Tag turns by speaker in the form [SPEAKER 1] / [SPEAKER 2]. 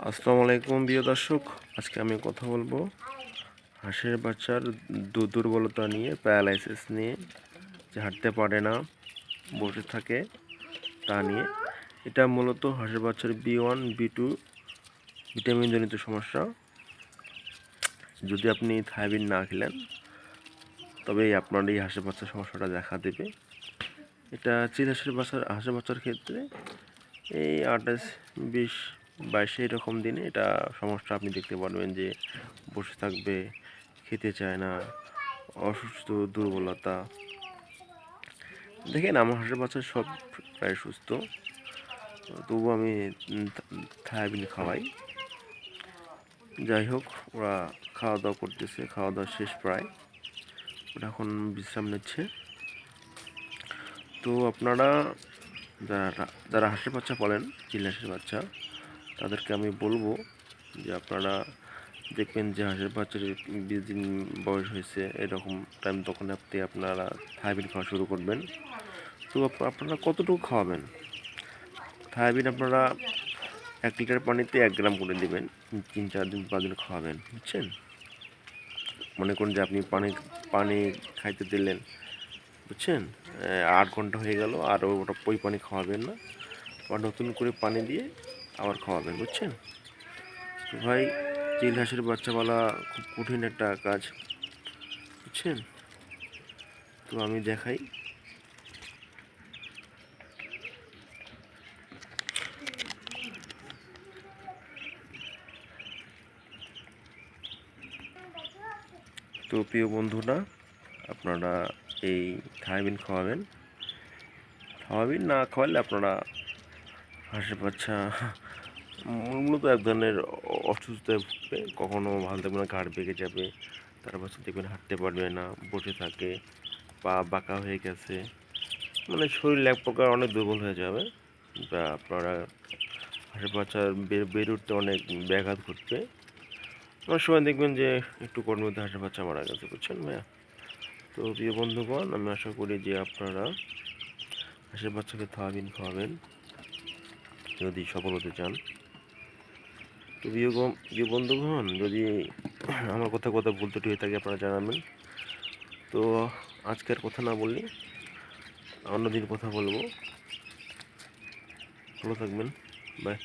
[SPEAKER 1] আসসালামু আলাইকুম প্রিয় দর্শক, আজকে আমি কথা বলবো হাঁসের বাচ্চার দুর্বলতা নিয়ে, প্যারালাইসিস নিয়ে, যে হাঁটতে পারে না, বসে থাকে তা নিয়ে। এটা মূলত হাঁসের বাচ্চার B1 B2 ভিটামিনজনিত সমস্যা। যদি আপনি থাইমিন না খেলেন তবে আপনার এই হাঁসের বাচ্চার সমস্যাটা দেখা দেবে। এটা চিল হাঁসের বাচ্চার ক্ষেত্রে এই 28, 20, 22 এরকম দিনে এটা সমস্যা আপনি দেখতে পারবেন যে বসে থাকবে, খেতে চায় না, অসুস্থ, দুর্বলতা। দেখেন আমার হাঁসের বাচ্চা সব প্রায় সুস্থ, তবু আমি থায়াবিন খাওয়াই। যাই হোক, ওরা খাওয়া দাওয়া করতেছে, খাওয়া দাওয়া শেষ প্রায়, ওরা এখন বিশ্রাম নিচ্ছে। তো আপনারা যারা হাঁসের বাচ্চা পালেন, চিল হাঁসের বাচ্চা, তাদেরকে আমি বলবো যে আপনারা দেখবেন যে হাঁসের বাচ্চার 20 দিন বয়স হয়েছে এরকম টাইম, তখন আপনারা থায়াবিন খাওয়া শুরু করবেন। তো আপনারা কতটুকু খাওয়াবেন? থায়াবিন আপনারা 1 লিটার পানিতে 1 গ্রাম করে দেবেন, 3-4 দিন 5 দিন খাওয়াবেন, বুঝছেন? মনে করুন যে আপনি পানি খাইতে দিলেন, বুঝছেন, 8 ঘন্টা হয়ে গেল, আর ওই পানি খাওয়াবেন না, বা নতুন করে পানি দিয়ে আবার খাওয়াবেন, বুঝছেন? তো ভাই, চিল হাঁসের বাচ্চা পালা খুব কঠিন একটা কাজ, বুঝছেন? তো আমি দেখাই। তো প্রিয় বন্ধুরা, আপনারা এই থায়াবিন খাওয়াবেন। থায়াবিন না খাওয়ালে আপনারা হাঁসের বাচ্চা মূলত এক ধরনের অসুস্থতায় ভুগবে, কখনো ভালো থাকবে না, ঘাড় বেঁকে যাবে, তারপর দেখবেন হাঁটতে পারবে না, বসে থাকে, পা বাঁকা হয়ে গেছে, মানে শরীর এক প্রকার অনেক দুর্বল হয়ে যাবে, বা আপনারা হাঁসের বাচ্চার বেড়ে উঠতে অনেক ব্যাঘাত ঘটবে। অনেক সময় দেখবেন যে একটু কর্মের মধ্যে হাঁসের বাচ্চা মারা গেছে, বুঝছেন ভাইয়া? তো প্রিয় বন্ধুগণ, আমি আশা করি যে আপনারা হাঁসের বাচ্চাকে থায়াবিন খাওয়াবেন যদি সফল হতে চান। তো প্রিয় বন্ধুগণ, যদি আমার কথা বলতে হয়ে থাকে আপনারা জানাবেন। তো আজকের কথা না বললে অন্যদিন কথা বলবো। ভালো থাকবেন, বাই।